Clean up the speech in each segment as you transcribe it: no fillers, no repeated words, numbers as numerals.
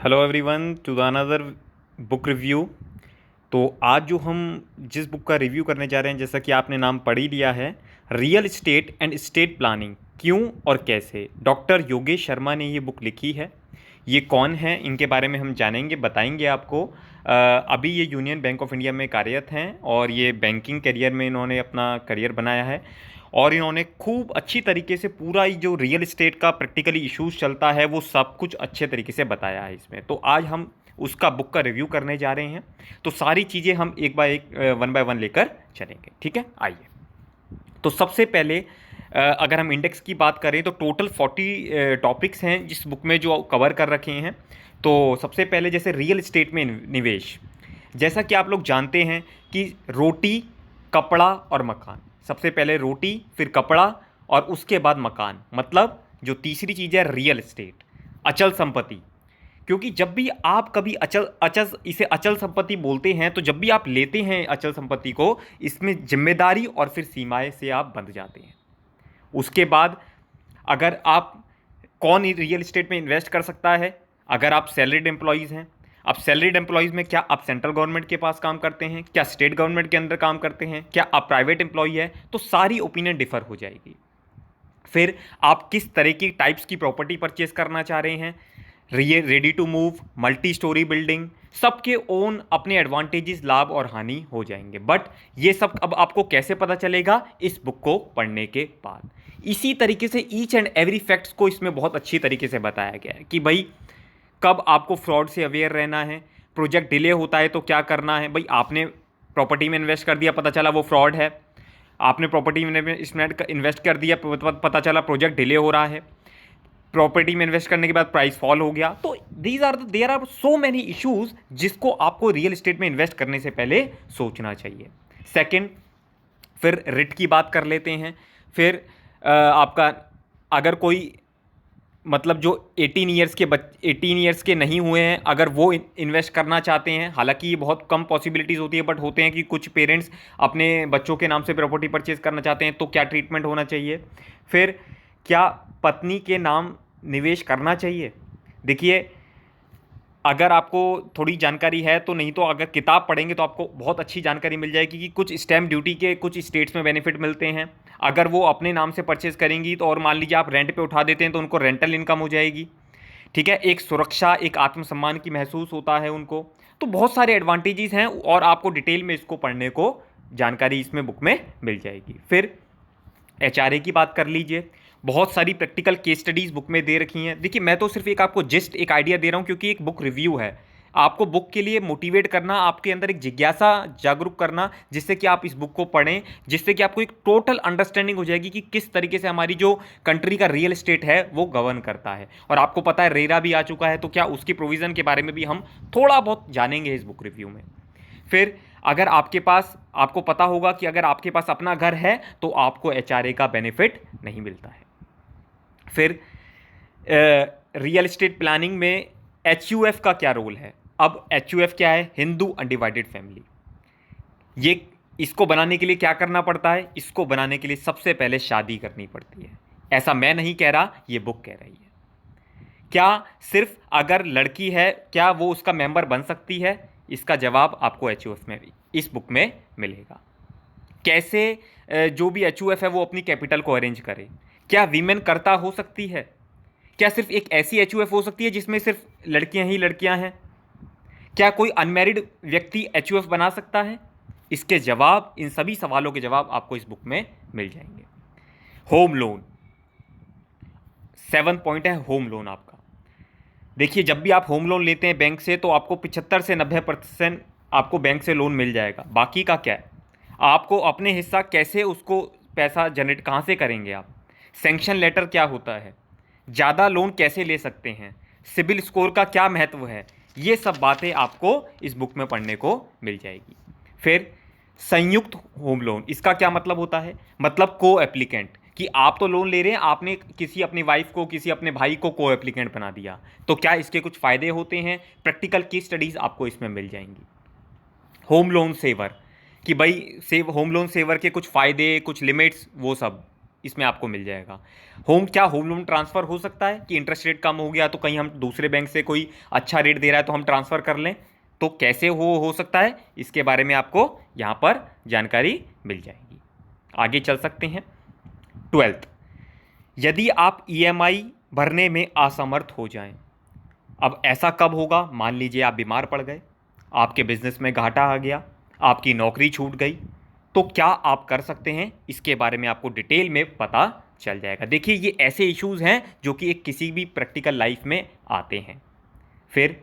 Hello everyone to the another book review. तो आज जो हम जिस बुक का रिव्यू करने जा रहे हैं, जैसा कि आपने नाम पढ़ ही लिया है, real estate and state planning क्यों और कैसे, डॉक्टर योगेश शर्मा ने ये बुक लिखी है। ये कौन है, इनके बारे में हम जानेंगे, बताएंगे आपको। अभी ये यूनियन बैंक ऑफ इंडिया में कार्यरत हैं और ये बैंकिंग करियर में इन्होंने अपना करियर बनाया है और इन्होंने खूब अच्छी तरीके से पूरा ये जो रियल एस्टेट का प्रैक्टिकली इश्यूज चलता है वो सब कुछ अच्छे तरीके से बताया है इसमें। तो आज हम उसका बुक का रिव्यू करने जा रहे हैं। तो सारी चीज़ें हम एक बाय वन लेकर चलेंगे, ठीक है। आइए, तो सबसे पहले अगर हम इंडेक्स की बात करें तो टोटल 40 टॉपिक्स हैं जिस बुक में जो कवर कर रखे हैं। तो सबसे पहले जैसे रियल एस्टेट में निवेश, जैसा कि आप लोग जानते हैं कि रोटी, कपड़ा और मकान। सबसे पहले रोटी, फिर कपड़ा और उसके बाद मकान, मतलब जो तीसरी चीज़ है रियल एस्टेट, अचल संपत्ति। क्योंकि जब भी आप कभी अचल अचल इसे अचल संपत्ति बोलते हैं, तो जब भी आप लेते हैं अचल संपत्ति को, इसमें जिम्मेदारी और फिर सीमाएं से आप बंध जाते हैं। उसके बाद अगर आप कौन रियल एस्टेट में इन्वेस्ट कर सकता है, अगर आप सैलरीड एम्प्लॉयज़ हैं। अब सैलरीड एम्प्लॉयज़ में क्या आप सेंट्रल गवर्नमेंट के पास काम करते हैं, क्या स्टेट गवर्नमेंट के अंदर काम करते हैं, क्या आप प्राइवेट एम्प्लॉय है, तो सारी ओपिनियन डिफर हो जाएगी। फिर आप किस तरह की टाइप्स की प्रॉपर्टी परचेज करना चाह रहे हैं, ready to move, multi storey building, सबके ओन अपने एडवांटेजेस, लाभ और हानि हो जाएंगे। बट ये सब अब आपको कैसे पता चलेगा, इस बुक को पढ़ने के बाद। इसी तरीके से ईच एंड एवरी फैक्ट्स को इसमें बहुत अच्छी तरीके से बताया गया है कि भाई कब आपको फ्रॉड से अवेयर रहना है, प्रोजेक्ट डिले होता है तो क्या करना है। भाई आपने प्रॉपर्टी में इन्वेस्ट कर दिया, पता चला वो फ्रॉड है। आपने प्रॉपर्टी में इन्वेस्ट कर दिया, पता चला प्रोजेक्ट डिले हो रहा है। प्रॉपर्टी में इन्वेस्ट करने के बाद प्राइस फॉल हो गया। तो there are so many issues जिसको आपको रियल एस्टेट में इन्वेस्ट करने से पहले सोचना चाहिए। सेकंड, फिर रिट की बात कर लेते हैं। फिर आपका अगर कोई मतलब जो 18 ईयर्स के नहीं हुए हैं, अगर वो इन्वेस्ट करना चाहते हैं, हालांकि ये बहुत कम पॉसिबिलिटीज़ होती है, बट होते हैं कि कुछ पेरेंट्स अपने बच्चों के नाम से प्रॉपर्टी परचेज करना चाहते हैं, तो क्या ट्रीटमेंट होना चाहिए। फिर क्या पत्नी के नाम निवेश करना चाहिए। देखिए, अगर आपको थोड़ी जानकारी है तो, नहीं तो अगर किताब पढ़ेंगे तो आपको बहुत अच्छी जानकारी मिल जाएगी कि कुछ स्टैम्प ड्यूटी के कुछ स्टेट्स में बेनिफिट मिलते हैं। अगर वो अपने नाम से परचेज करेंगी तो, और मान लीजिए आप रेंट पे उठा देते हैं तो उनको रेंटल इनकम हो जाएगी, ठीक है। एक सुरक्षा, एक आत्मसम्मान की महसूस होता है उनको। तो बहुत सारे एडवांटेजेस हैं और आपको डिटेल में इसको पढ़ने को जानकारी इसमें बुक में मिल जाएगी। फिर एचआरए की बात कर लीजिए, बहुत सारी प्रैक्टिकल केस स्टडीज़ बुक में दे रखी हैं। देखिए, मैं तो सिर्फ एक आपको जस्ट एक आइडिया दे रहा हूँ क्योंकि एक बुक रिव्यू है। आपको बुक के लिए मोटिवेट करना, आपके अंदर एक जिज्ञासा जागरूक करना, जिससे कि आप इस बुक को पढ़ें, जिससे कि आपको एक टोटल अंडरस्टैंडिंग हो जाएगी कि किस तरीके से हमारी जो कंट्री का रियल एस्टेट है वो गवर्न करता है। और आपको पता है रेरा भी आ चुका है, तो क्या उसकी प्रोविज़न के बारे में भी हम थोड़ा बहुत जानेंगे इस बुक रिव्यू में। फिर अगर आपको पता होगा कि अगर आपके पास अपना घर है तो आपको एचआरए का बेनिफिट नहीं मिलता है। फिर रियल एस्टेट प्लानिंग में एचयूएफ का क्या रोल है। अब एचयूएफ क्या है, हिंदू अनडिवाइडेड फैमिली। ये इसको बनाने के लिए क्या करना पड़ता है, इसको बनाने के लिए सबसे पहले शादी करनी पड़ती है। ऐसा मैं नहीं कह रहा, ये बुक कह रही है। क्या सिर्फ अगर लड़की है क्या वो उसका मेंबर बन सकती है, इसका जवाब आपको एचयूएफ में इस बुक में मिलेगा। कैसे जो भी एचयूएफ है वो अपनी कैपिटल को अरेंज करे। क्या वीमेन करता हो सकती है, क्या सिर्फ एक ऐसी एचयूएफ हो सकती है जिसमें सिर्फ लड़कियां ही लड़कियां हैं। क्या कोई अनमैरिड व्यक्ति एचयूएफ बना सकता है। इसके जवाब, इन सभी सवालों के जवाब आपको इस बुक में मिल जाएंगे। होम लोन, 7 पॉइंट है होम लोन आपका। देखिए, जब भी आप होम लोन लेते हैं बैंक से तो आपको 75 से 90% आपको बैंक से लोन मिल जाएगा। बाकी का क्या है, आपको अपने हिस्सा कैसे उसको पैसा जनरेट कहाँ से करेंगे आप। सैंक्शन लेटर क्या होता है, ज़्यादा लोन कैसे ले सकते हैं, सिबिल स्कोर का क्या महत्व है, ये सब बातें आपको इस बुक में पढ़ने को मिल जाएगी। फिर संयुक्त होम लोन, इसका क्या मतलब होता है, मतलब को एप्लीकेंट, कि आप तो लोन ले रहे हैं, आपने किसी अपनी वाइफ को, किसी अपने भाई को एप्लीकेंट बना दिया, तो क्या इसके कुछ फ़ायदे होते हैं। प्रैक्टिकल की स्टडीज़ आपको इसमें मिल जाएंगी। होम लोन सेवर, कि भाई होम लोन सेवर के कुछ फ़ायदे, कुछ लिमिट्स, वो सब इसमें आपको मिल जाएगा। होम लोन ट्रांसफ़र हो सकता है कि इंटरेस्ट रेट कम हो गया तो कहीं हम दूसरे बैंक से कोई अच्छा रेट दे रहा है तो हम ट्रांसफ़र कर लें, तो कैसे हो सकता है, इसके बारे में आपको यहाँ पर जानकारी मिल जाएगी। आगे चल सकते हैं। 12th, यदि आप ईएमआई भरने में असमर्थ हो जाएं। अब ऐसा कब होगा? मान लीजिए आप बीमार पड़ गए, आपके बिजनेस में घाटा आ गया, आपकी नौकरी छूट गई, तो क्या आप कर सकते हैं, इसके बारे में आपको डिटेल में पता चल जाएगा। देखिए ये ऐसे इश्यूज हैं जो कि एक किसी भी प्रैक्टिकल लाइफ में आते हैं। फिर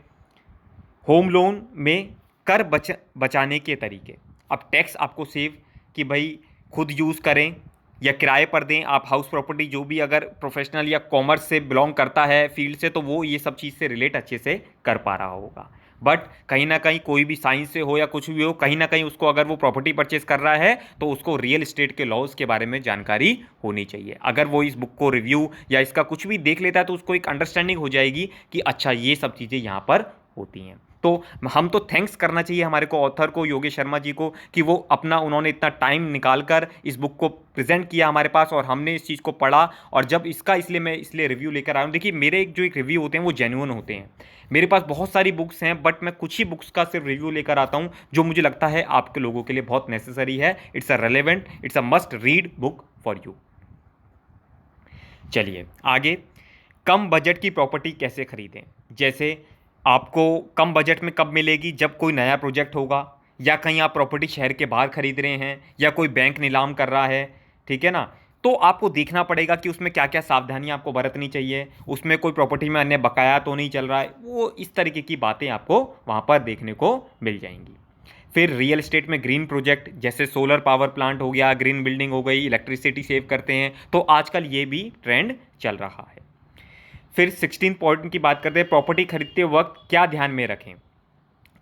होम लोन में कर बचाने के तरीके। अब टैक्स आपको सेव कि भाई खुद यूज़ करें या किराए पर दें। आप हाउस प्रॉपर्टी जो भी अगर प्रोफेशनल या कॉमर्स से बिलोंग करता है फील्ड से, तो वो ये सब चीज़ से रिलेट अच्छे से कर पा रहा होगा। बट कहीं ना कहीं कोई भी साइंस से हो या कुछ भी हो, कहीं ना कहीं उसको अगर वो प्रॉपर्टी परचेज कर रहा है तो उसको रियल एस्टेट के लॉज के बारे में जानकारी होनी चाहिए। अगर वो इस बुक को रिव्यू या इसका कुछ भी देख लेता है तो उसको एक अंडरस्टैंडिंग हो जाएगी कि अच्छा ये सब चीज़ें यहाँ पर होती हैं। तो हम तो थैंक्स करना चाहिए हमारे को ऑथर को, योगेश शर्मा जी को, कि वो अपना उन्होंने इतना टाइम निकाल कर इस बुक को प्रेजेंट किया हमारे पास और हमने इस चीज़ को पढ़ा। और जब इसका इसलिए रिव्यू लेकर आया हूँ। देखिए मेरे एक रिव्यू होते हैं वो जेन्युइन होते हैं। मेरे पास बहुत सारी बुक्स हैं बट मैं कुछ ही बुक्स का सिर्फ रिव्यू लेकर आता हूँ जो मुझे लगता है आपके लोगों के लिए बहुत नेसेसरी है। It's a relevant, it's a must read book for you. चलिए आगे, कम बजट की प्रॉपर्टी कैसे खरीदें। जैसे आपको कम बजट में कब मिलेगी? जब कोई नया प्रोजेक्ट होगा, या कहीं आप प्रॉपर्टी शहर के बाहर खरीद रहे हैं, या कोई बैंक नीलाम कर रहा है, ठीक है ना। तो आपको देखना पड़ेगा कि उसमें क्या क्या सावधानियां आपको बरतनी चाहिए, उसमें कोई प्रॉपर्टी में अन्य बकाया तो नहीं चल रहा है, वो इस तरीके की बातें आपको वहाँ पर देखने को मिल जाएंगी। फिर रियल एस्टेट में ग्रीन प्रोजेक्ट जैसे सोलर पावर प्लांट हो गया, ग्रीन बिल्डिंग हो गई, इलेक्ट्रिसिटी सेव करते हैं, तो आजकल ये भी ट्रेंड चल रहा है। फिर 16 पॉइंट की बात करते हैं, प्रॉपर्टी खरीदते वक्त क्या ध्यान में रखें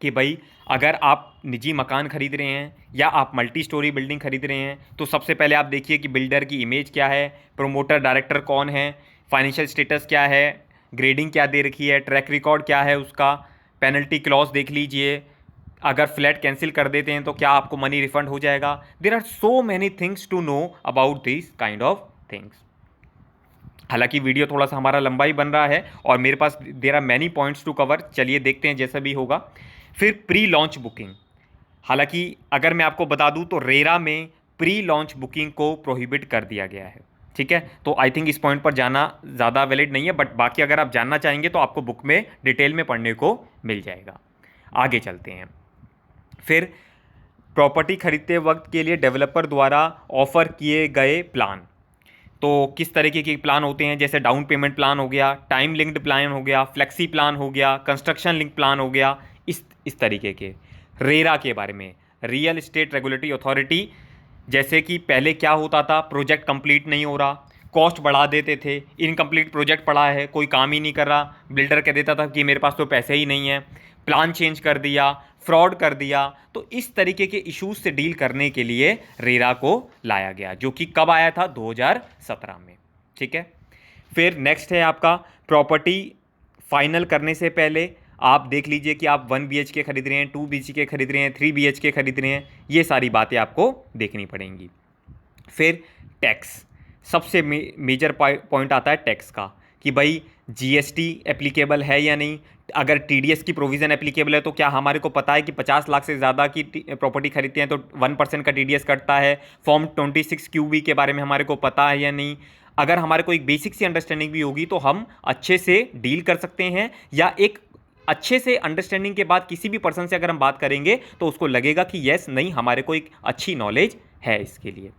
कि भाई अगर आप निजी मकान खरीद रहे हैं या आप मल्टी स्टोरी बिल्डिंग खरीद रहे हैं तो सबसे पहले आप देखिए कि बिल्डर की इमेज क्या है, प्रमोटर डायरेक्टर कौन है, फाइनेंशियल स्टेटस क्या है, ग्रेडिंग क्या दे रखी है, ट्रैक रिकॉर्ड क्या है उसका, पेनल्टी क्लॉज देख लीजिए, अगर फ्लैट कैंसिल कर देते हैं तो क्या आपको मनी रिफंड हो जाएगा। There are so many things to know about this kind of things. हालांकि वीडियो थोड़ा सा हमारा लंबा ही बन रहा है और मेरे पास there are many points to cover. चलिए देखते हैं जैसा भी होगा। फिर प्री लॉन्च बुकिंग। हालांकि अगर मैं आपको बता दूं तो रेरा में प्री लॉन्च बुकिंग को प्रोहिबिट कर दिया गया है, ठीक है। तो आई थिंक इस पॉइंट पर जाना ज़्यादा वैलिड नहीं है, बट बाकी अगर आप जानना चाहेंगे तो आपको बुक में डिटेल में पढ़ने को मिल जाएगा। आगे चलते हैं। फिर प्रॉपर्टी खरीदते वक्त के लिए डेवलपर द्वारा ऑफर किए गए प्लान। तो किस तरीके के प्लान होते हैं, जैसे डाउन पेमेंट प्लान हो गया, टाइम लिंक्ड प्लान हो गया, फ्लेक्सी प्लान हो गया, कंस्ट्रक्शन लिंक प्लान हो गया, इस तरीके के। रेरा के बारे में, रियल एस्टेट रेगुलेटरी अथॉरिटी, जैसे कि पहले क्या होता था, प्रोजेक्ट कंप्लीट नहीं हो रहा, कॉस्ट बढ़ा देते थे, इनकम्प्लीट प्रोजेक्ट पड़ा है, कोई काम ही नहीं कर रहा, बिल्डर कह देता था कि मेरे पास तो पैसे ही नहीं है, प्लान चेंज कर दिया, फ्रॉड कर दिया। तो इस तरीके के इश्यूज से डील करने के लिए रेरा को लाया गया, जो कि कब आया था, 2017 में, ठीक है। फिर नेक्स्ट है आपका प्रॉपर्टी फाइनल करने से पहले आप देख लीजिए कि आप 1 BHK खरीद रहे हैं, 2 BHK खरीद रहे हैं, 3 BHK खरीद रहे हैं, ये सारी बातें आपको देखनी पड़ेंगी। फिर टैक्स, सबसे मेजर पॉइंट आता है टैक्स का कि भाई GST एप्लीकेबल है या नहीं। अगर TDS की प्रोविज़न एप्लीकेबल है तो क्या हमारे को पता है कि 50 लाख से ज़्यादा की प्रॉपर्टी खरीदते हैं तो 1% का TDS कटता है। फॉर्म 26QB के बारे में हमारे को पता है या नहीं। अगर हमारे को एक बेसिक सी अंडरस्टैंडिंग भी होगी तो हम अच्छे से डील कर सकते हैं, या एक अच्छे से अंडरस्टैंडिंग के बाद किसी भी पर्सन से अगर हम बात करेंगे तो उसको लगेगा कि यस नहीं, हमारे को एक अच्छी नॉलेज है इसके लिए।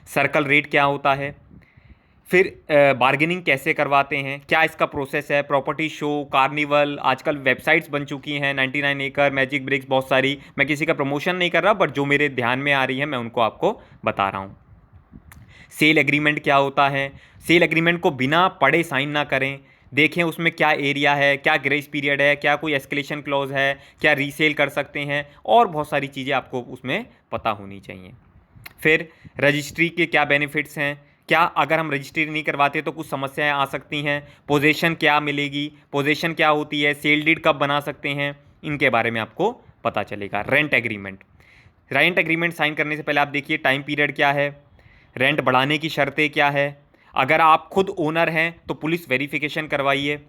सर्कल रेट क्या होता है, फिर बार्गेनिंग कैसे करवाते हैं, क्या इसका प्रोसेस है, प्रॉपर्टी शो, कार्निवल, आजकल वेबसाइट्स बन चुकी हैं 99 एकड़, मैजिक ब्रिक्स, बहुत सारी। मैं किसी का प्रमोशन नहीं कर रहा, बट जो मेरे ध्यान में आ रही है मैं उनको आपको बता रहा हूँ। सेल एग्रीमेंट क्या होता है, सेल एग्रीमेंट को बिना पढ़े साइन ना करें, देखें उसमें क्या एरिया है, क्या ग्रेस पीरियड है, क्या कोई एस्केलेशन क्लॉज है, क्या रीसेल कर सकते हैं, और बहुत सारी चीज़ें आपको उसमें पता होनी चाहिए। फिर रजिस्ट्री के क्या बेनिफिट्स हैं, क्या अगर हम रजिस्ट्री नहीं करवाते तो कुछ समस्याएं आ सकती हैं, पोजीशन क्या मिलेगी, पोजीशन क्या होती है, सेल डीड कब बना सकते हैं, इनके बारे में आपको पता चलेगा। Rent agreement, rent agreement sign करने से पहले आप देखिए टाइम पीरियड क्या है, रेंट बढ़ाने की शर्तें क्या है, अगर आप खुद ओनर हैं तो पुलिस वेरिफिकेशन करवाइए,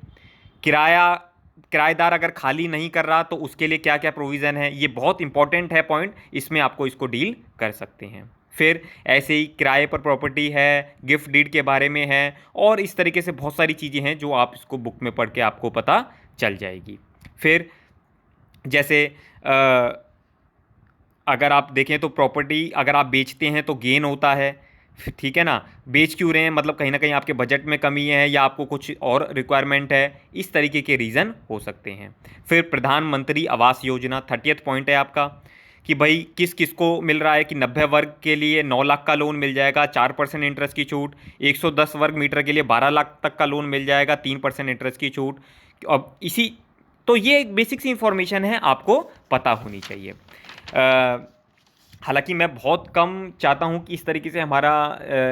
किराएदार अगर खाली नहीं कर रहा तो उसके लिए क्या क्या प्रोविज़न है, ये बहुत इंपॉर्टेंट है पॉइंट, इसमें आपको इसको डील कर सकते हैं। फिर ऐसे ही किराए पर प्रॉपर्टी है, गिफ्ट डीड के बारे में है, और इस तरीके से बहुत सारी चीज़ें हैं जो आप इसको बुक में पढ़ के आपको पता चल जाएगी। फिर जैसे अगर आप देखें तो प्रॉपर्टी अगर आप बेचते हैं तो गेन होता है, ठीक है ना, बेच क्यों रहे हैं, मतलब कहीं ना कहीं आपके बजट में कमी है या आपको कुछ और रिक्वायरमेंट है, इस तरीके के रीज़न हो सकते हैं। फिर प्रधानमंत्री आवास योजना 30th पॉइंट है आपका कि भाई किस किस को मिल रहा है कि 90 वर्ग के लिए 9 लाख का लोन मिल जाएगा, 4% इंटरेस्ट की छूट, 110 वर्ग मीटर के लिए 12 लाख तक का लोन मिल जाएगा, 3% इंटरेस्ट की छूट। अब इसी तो ये एक बेसिक सी इंफॉर्मेशन है, आपको पता होनी चाहिए। हालांकि मैं बहुत कम चाहता हूं कि इस तरीके से हमारा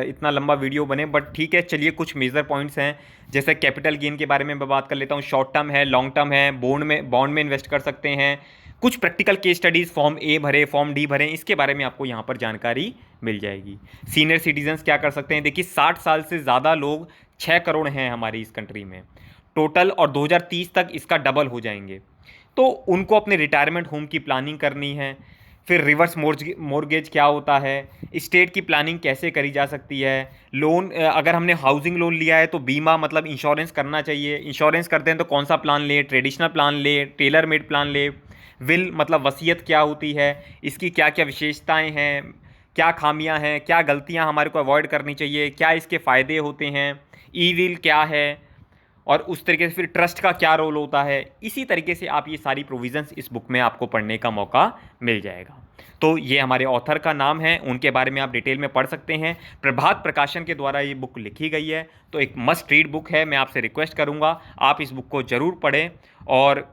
इतना लंबा वीडियो बने, बट ठीक है, चलिए कुछ मेजर पॉइंट्स हैं। जैसे कैपिटल गेन के बारे में मैं बात कर लेता हूं, शॉर्ट टर्म है, लॉन्ग टर्म है, बॉन्ड में इन्वेस्ट कर सकते हैं, कुछ प्रैक्टिकल केस स्टडीज़ फॉर्म ए भरे, फॉर्म डी भरे, इसके बारे में आपको यहाँ पर जानकारी मिल जाएगी। सीनियर सिटीजन्स क्या कर सकते हैं, देखिए 60 साल से ज़्यादा लोग 6 करोड़ हैं हमारी इस कंट्री में टोटल, और 2030 तक इसका डबल हो जाएंगे, तो उनको अपने रिटायरमेंट होम की प्लानिंग करनी है। फिर रिवर्स मॉर्गेज क्या होता है, स्टेट की प्लानिंग कैसे करी जा सकती है, लोन अगर हमने हाउसिंग लोन लिया है तो बीमा मतलब इंश्योरेंस करना चाहिए, इंश्योरेंस करते हैं तो कौन सा प्लान ले, ट्रेडिशनल प्लान ले, टेलर मेड प्लान ले, विल मतलब वसीयत क्या होती है, इसकी क्या क्या विशेषताएं हैं, क्या खामियां हैं, क्या गलतियां हमारे को अवॉइड करनी चाहिए, क्या इसके फ़ायदे होते हैं, ई विल क्या है, और उस तरीके से फिर ट्रस्ट का क्या रोल होता है। इसी तरीके से आप ये सारी प्रोविजंस इस बुक में आपको पढ़ने का मौका मिल जाएगा। तो ये हमारे ऑथर का नाम है, उनके बारे में आप डिटेल में पढ़ सकते हैं। प्रभात प्रकाशन के द्वारा ये बुक लिखी गई है, तो एक मस्ट रीड बुक है। मैं आपसे रिक्वेस्ट करूँगा आप इस बुक को ज़रूर पढ़ें और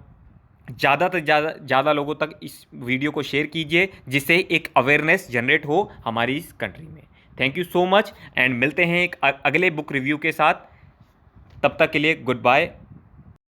ज़्यादा से ज़्यादा लोगों तक इस वीडियो को शेयर कीजिए, जिससे एक अवेयरनेस जनरेट हो हमारी इस कंट्री में। Thank you so much, and मिलते हैं एक अगले बुक रिव्यू के साथ। तब तक के लिए गुड बाय।